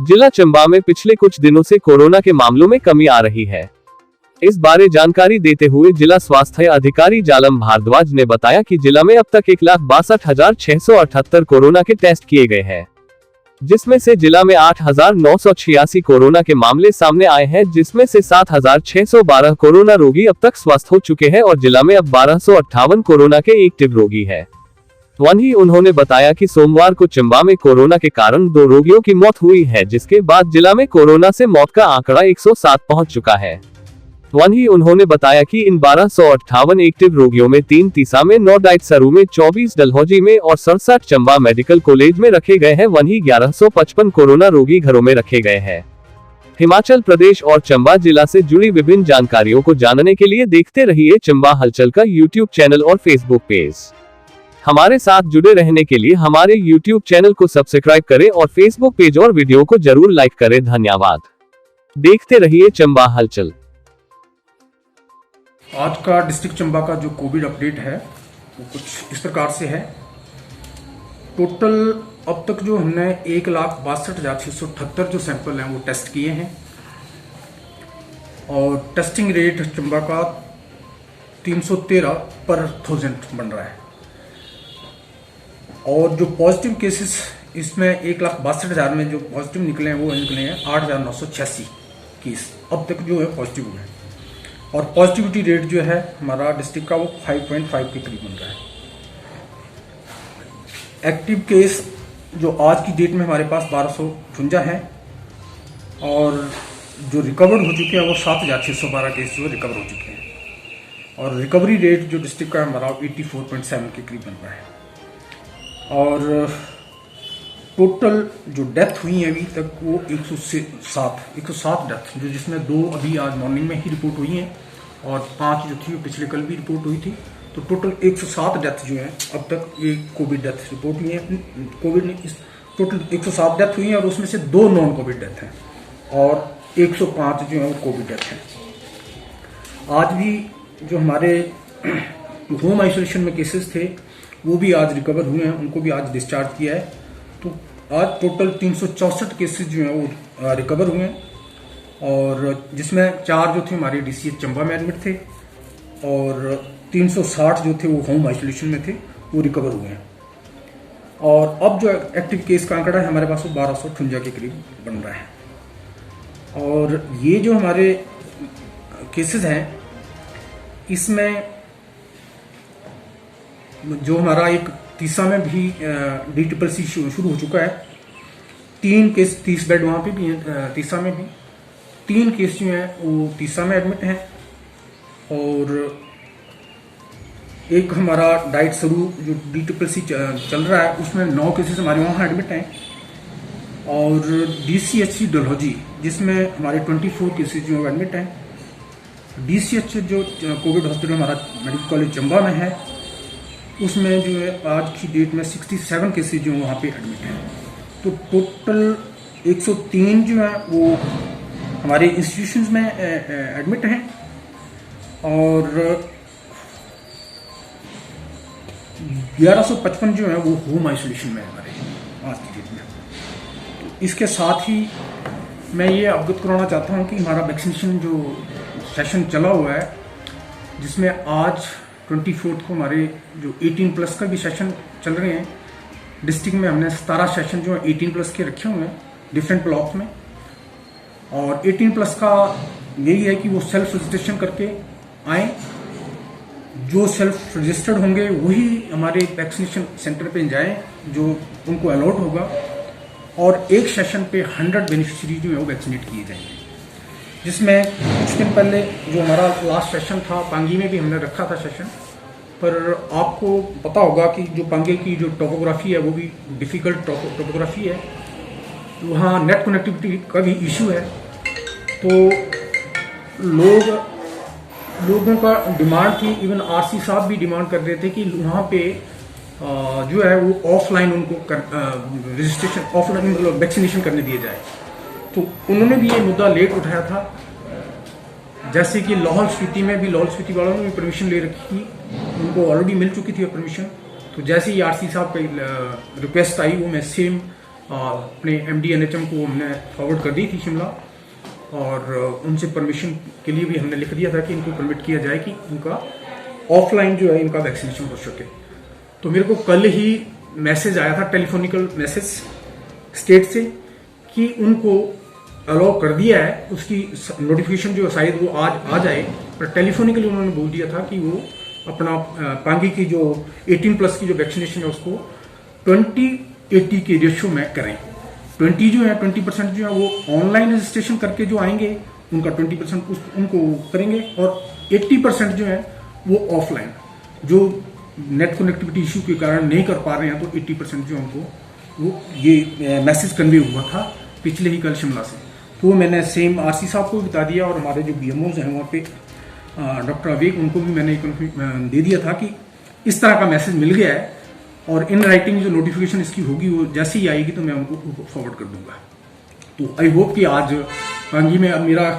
जिला चंबा में पिछले कुछ दिनों से कोरोना के मामलों में कमी आ रही है। इस बारे जानकारी देते हुए जिला स्वास्थ्य अधिकारी जालम भारद्वाज ने बताया कि जिला में अब तक 1,62,678 कोरोना के टेस्ट किए गए हैं, जिसमें से जिला में 8,986 कोरोना के मामले सामने आए हैं, जिसमें से 7,612 कोरोना रोगी अब तक स्वस्थ हो चुके हैं और जिला में अब 1,258 कोरोना के एक्टिव रोगी हैं। वहीं उन्होंने बताया कि सोमवार को चंबा में कोरोना के कारण 2 रोगियों की मौत हुई है, जिसके बाद जिला में कोरोना से मौत का आंकड़ा 107 पहुंच चुका है। वहीं उन्होंने बताया कि इन 1,258 एक्टिव रोगियों में 3 तीसा में, 9 डाइटसरू में, 24 डलहौजी में और 67 चंबा मेडिकल कॉलेज में रखे गए हैं। वहीं 1155 कोरोना रोगी घरों में रखे गए हैं। हिमाचल प्रदेश और चंबा जिला से जुड़ी विभिन्न जानकारियों को जानने के लिए देखते रहिए चंबा हलचल का यूट्यूब चैनल और फेसबुक पेज। हमारे साथ जुड़े रहने के लिए हमारे यूट्यूब चैनल को सब्सक्राइब करें और फेसबुक पेज और वीडियो को जरूर लाइक करें। धन्यवाद। देखते रहिए चंबा हलचल। आज का डिस्ट्रिक्ट चंबा का जो कोविड अपडेट है वो कुछ इस प्रकार से है। टोटल अब तक जो हमने 1,62,678 जो सैंपल हैं वो टेस्ट किए हैं और टेस्टिंग रेट चंबा का 313 पर 1000 बन रहा है। और जो पॉजिटिव केसेस इसमें 1,62,000 में जो पॉजिटिव निकले हैं वो निकले हैं 8,986 केस अब तक जो है पॉजिटिव हुए हैं। और पॉजिटिविटी रेट जो है हमारा डिस्ट्रिक्ट का वो 5.5 के करीब बन रहा है। एक्टिव केस जो आज की डेट में हमारे पास 1,254 है और जो रिकवर्ड हो चुके हैं वो 7,612 केस जो रिकवर हो चुके हैं। और रिकवरी रेट जो डिस्ट्रिक्ट का है हमारा 84.7 के करीब बन रहा है। और टोटल जो डेथ हुई है अभी तक वो 107 डेथ, जो जिसमें 2 अभी आज मॉर्निंग में ही रिपोर्ट हुई हैं और 5 जो थी वो पिछले कल भी रिपोर्ट हुई थी। तो टोटल 107 डेथ जो है अब तक ये कोविड डेथ रिपोर्ट हुई है। कोविड ने टोटल 107 डेथ हुई है और उसमें से 2 नॉन कोविड डेथ हैं और 105 जो है वो कोविड डेथ है। आज भी जो हमारे होम आइसोलेशन में केसेस थे वो भी आज रिकवर हुए हैं, उनको भी आज डिस्चार्ज किया है। तो आज टोटल 364 केसेस जो हैं वो रिकवर हुए हैं और जिसमें 4 जो थे हमारे DCH चंबा में एडमिट थे और 360 जो थे वो होम आइसोलेशन में थे, वो रिकवर हुए हैं। और अब जो एक्टिव केस का आंकड़ा है हमारे पास वो 1,258 के करीब बन रहा है। और ये जो हमारे केसेस हैं इसमें जो हमारा एक तीसा में भी DCCC शुरू हो चुका है। 3 केस 30 बेड वहां पे भी हैं, तीसा में भी 3 केस जो हैं वो तीसा में एडमिट हैं और एक हमारा डाइटसरू जो DCCC चल रहा है उसमें 9 केसेस हमारे वहां एडमिट हैं। और DCHC डलहौजी जिसमें हमारे 24 केसेस जो एडमिट हैं। DCH जो कोविड हॉस्पिटल हमारा मेडिकल कॉलेज चंबा में है उसमें जो है आज की डेट में 67 केसेस जो वहाँ पे एडमिट हैं। तो टोटल 103 जो है वो हमारे इंस्टीट्यूशंस में एडमिट हैं और 1155 जो है वो होम आइसोलेशन में है हमारे आज की डेट में। तो इसके साथ ही मैं ये अवगत कराना चाहता हूँ कि हमारा वैक्सीनेशन जो सेशन चला हुआ है जिसमें आज 24 को हमारे जो 18+ का भी सेशन चल रहे हैं। डिस्ट्रिक्ट में हमने 17 सेशन जो 18+ के रखे हुए हैं डिफरेंट ब्लॉक में। और 18+ का यही है कि वो सेल्फ रजिस्ट्रेशन करके आए। जो सेल्फ रजिस्टर्ड होंगे वही हमारे वैक्सीनेशन सेंटर पे जाएं जो उनको अलॉट होगा और एक सेशन पे 100 बेनिफिशियरी जो है वो वैक्सीनेट किए जाएंगे। जिसमें कुछ दिन पहले जो हमारा लास्ट सेशन था पांगी में भी हमने रखा था सेशन, पर आपको पता होगा कि जो पांगी की जो टोपोग्राफी है वो भी डिफ़िकल्ट टोपोग्राफी है, वहाँ नेट कनेक्टिविटी का भी इशू है। तो लोगों का डिमांड थी, इवन RC साहब भी डिमांड कर रहे थे कि वहाँ पे जो है वो ऑफलाइन उनको रजिस्ट्रेशन ऑफलाइन वैक्सीनेशन करने दिया जाए। तो उन्होंने भी ये मुद्दा लेट उठाया था। जैसे कि लाहौल स्पीति में भी लाहौल स्पीति वालों ने भी परमिशन ले रखी थी, उनको ऑलरेडी मिल चुकी थी परमिशन। तो जैसे ही RC साहब की रिक्वेस्ट आई वो मैं सेम अपने MD NHM को हमने फॉरवर्ड कर दी थी शिमला, और उनसे परमिशन के लिए भी हमने लिख दिया था कि इनको परमिट किया जाए कि इनका ऑफलाइन जो है इनका वैक्सीनेशन हो सके। तो मेरे को कल ही मैसेज आया था, टेलीफोनिकल मैसेज स्टेट से, कि उनको अलाउ कर दिया है। उसकी नोटिफिकेशन जो शायद वो आज आ जाए, पर टेलीफोनिकली उन्होंने बोल दिया था कि वो अपना पांगी की जो 18+ की जो वैक्सीनेशन है उसको 20-80 के रेशियो में करें। 20% जो है वो ऑनलाइन रजिस्ट्रेशन करके जो आएंगे उनका 20% उनको करेंगे, और 80% जो है वो ऑफलाइन, जो नेट कनेक्टिविटी इश्यू के कारण नहीं कर पा रहे हैं, तो 80% जो उनको वो ये मैसेज कन्वे हुआ था पिछले ही कल शिमला से। तो मैंने सेम RC साहब को भी बता दिया, और हमारे जो BMOs हैं वहाँ पे डॉक्टर अवेक, उनको भी मैंने दे दिया था कि इस तरह का मैसेज मिल गया है, और इन राइटिंग जो नोटिफिकेशन इसकी होगी वो जैसे ही आएगी तो मैं उनको फॉरवर्ड कर दूंगा। तो आई होप कि आज पांगी में अब मेरा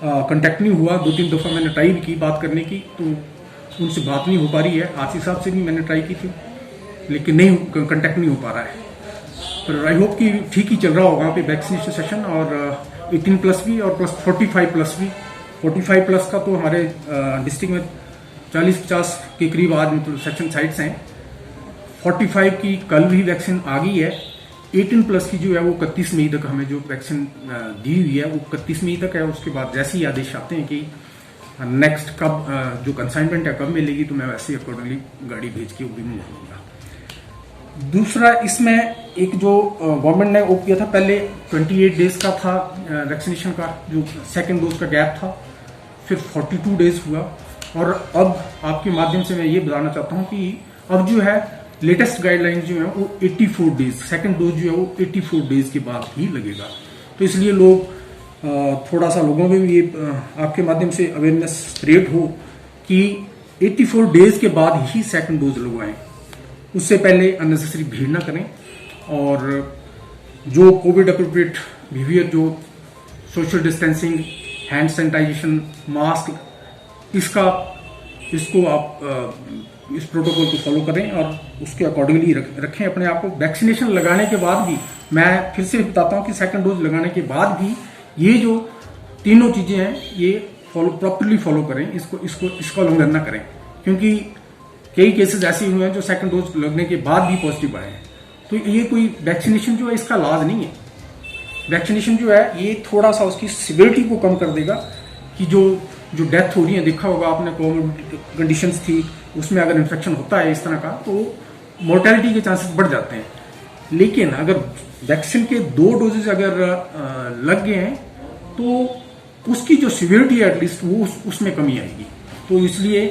कांटेक्ट नहीं हुआ, 2-3 दफ़ा मैंने ट्राई भी की बात करने की, तो उनसे बात नहीं हो पा रही है। RC साहब से भी मैंने ट्राई की थी, लेकिन नहीं, कांटेक्ट नहीं हो पा रहा है। पर आई होप कि ठीक ही चल रहा होगा वहाँ पे वैक्सीनेशन सेशन, और 18+ भी और प्लस 45+ भी। 45+ का तो हमारे डिस्ट्रिक्ट में 40-50 के करीब आज मतलब सेक्शन साइट्स हैं। 45 की कल भी वैक्सीन आ गई है। 18+ की जो है वो 31 मई तक हमें जो वैक्सीन दी हुई है वो 31 मई तक है। उसके बाद जैसे ही आदेश आते हैं कि नेक्स्ट कब जो कंसाइनमेंट है कब मिलेगी, तो मैं वैसे ही अकॉर्डिंगली गाड़ी भेज के वो भी मंगवाऊंगा। दूसरा, इसमें एक जो गवर्नमेंट ने वो किया था, पहले 28 डेज का था वैक्सीनेशन का, जो सेकेंड डोज का गैप था, फिर 42 डेज हुआ, और अब आपके माध्यम से मैं ये बताना चाहता हूँ कि अब जो है लेटेस्ट गाइडलाइन जो है वो 84 डेज, सेकेंड डोज जो है वो 84 डेज के बाद ही लगेगा। तो इसलिए लोग थोड़ा सा लोगों में भी ये आपके माध्यम से अवेयरनेस स्प्रेड हो कि 84 डेज के बाद ही सेकेंड डोज लगवाएं, उससे पहले अननेसेसरी भीड़ ना करें, और जो कोविड अप्रोप्रिएट बिहेवियर, जो social distancing, hand sanitisation, mask, इसको आप इस प्रोटोकॉल को फॉलो करें और उसके अकॉर्डिंगली रखें अपने आप को। वैक्सीनेशन लगाने के बाद भी, मैं फिर से बताता हूं कि सेकंड डोज लगाने के बाद भी ये जो तीनों चीजें हैं ये प्रॉपरली फॉलो करें, इसका उल्लंघन ना करें, क्योंकि कई केसेस ऐसे हुए हैं जो सेकंड डोज लगने के बाद भी पॉजिटिव आए हैं। तो ये कोई वैक्सीनेशन जो है इसका इलाज नहीं है। वैक्सीनेशन जो है ये थोड़ा सा उसकी सिवियरिटी को कम कर देगा, कि जो डेथ हो रही है, देखा होगा आपने, कोविड कंडीशंस थी, उसमें अगर इन्फेक्शन होता है इस तरह का तो मोर्टेलिटी के चांसेस बढ़ जाते हैं। लेकिन अगर वैक्सीन के 2 डोजेज अगर लग गए हैं तो उसकी जो सिवियरिटी है एटलीस्ट वो उसमें कमी आएगी। तो इसलिए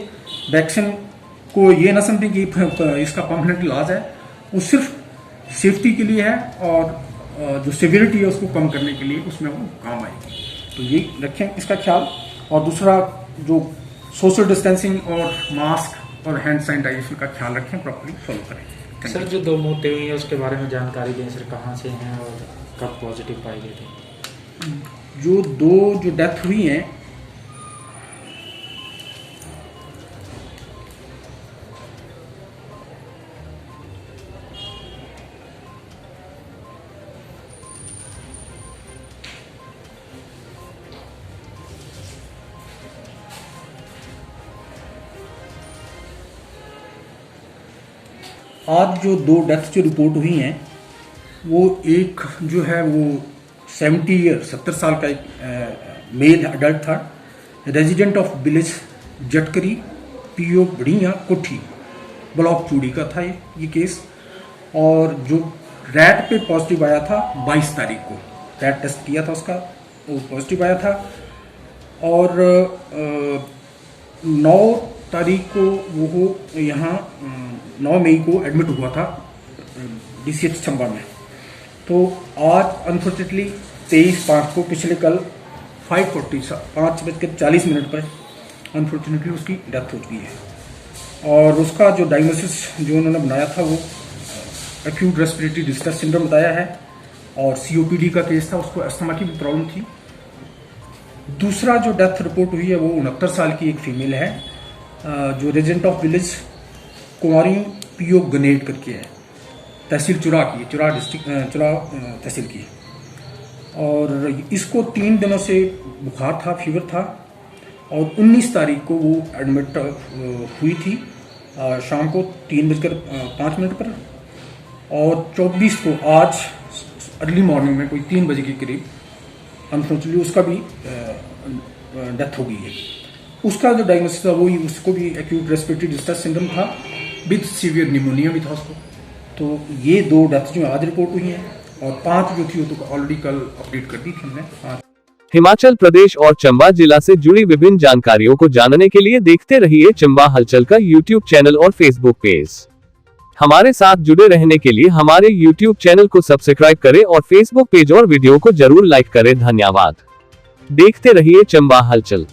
वैक्सीन को ये ना समझें कि इसका परमानेंट इलाज है, वो सिर्फ सेफ्टी के लिए है, और जो सिवियरिटी है उसको कम करने के लिए उसमें वो काम आएगी। तो ये रखें इसका ख्याल। और दूसरा, जो सोशल डिस्टेंसिंग और मास्क और हैंड सैनिटाइजेशन का ख्याल रखें, प्रॉपर्ली फॉलो करें। सर, जो 2 मौतें हुई हैं उसके बारे में जानकारी दें सर, कहाँ से हैं और कब पॉजिटिव पाई गई थी? जो 2 डेथ हुई हैं, आज जो 2 डेथ जो रिपोर्ट हुई हैं, वो एक जो है वो 70 साल का एक मेल अडल्ट था, रेजिडेंट ऑफ विलेज जटकरी, PO बढ़िया कोठी, ब्लॉक चूड़ी का था ये केस। और जो रैट पे पॉजिटिव आया था 22 तारीख को, रैट टेस्ट किया था उसका, वो पॉजिटिव आया था। और 9 तारीख को वो यहाँ 9 मई को एडमिट हुआ था DCH चंबा में। तो आज अनफॉर्चुनेटली 23/5 को, पिछले कल 5:40 पर अनफॉर्चुनेटली उसकी डेथ हो चुकी है। और उसका जो डायग्नोसिस जो उन्होंने बनाया था वो एक्यूट रेस्पिरेटरी डिस्ट्रेस सिंड्रोम बताया है, और COPD का केस था, उसको अस्थमा की भी प्रॉब्लम थी। दूसरा जो डेथ रिपोर्ट हुई है वो 69 साल की एक फीमेल है, जो resident of village Kumari PO garnet करके है। तहसील चुरा की, चुरा डिस्ट्रिक्ट चुरा तहसील की। और इसको 3 दिनों से बुखार था, फीवर था, और 19 तारीख को वो एडमिट हुई थी शाम को 3:05 पर, और 24 को आज अर्ली मॉर्निंग में कोई 3 बजे के करीब अनफॉर्चुनेटली उसका भी डेथ हो गई है। उसका जो डायग्नोसिस था वही, उसको भी एक्यूट रेस्पिरेटरी डिस्ट्रेस सिंड्रोम था विद सीवियर निमोनिया भी था उसको। तो ये 2 डेथ्स जो आज रिपोर्ट हुई हैं, और 5 जो थी वो तो ऑलरेडी कल अपडेट कर दी थी हमने। हिमाचल प्रदेश और चंबा जिला से जुड़ी विभिन्न जानकारियों को जानने के लिए देखते रहिए चंबा हलचल का यूट्यूब चैनल और फेसबुक पेज। हमारे साथ जुड़े रहने के लिए हमारे यूट्यूब चैनल को सब्सक्राइब करें और फेसबुक पेज और वीडियो को जरूर लाइक करें। धन्यवाद। देखते रहिए चंबा हलचल।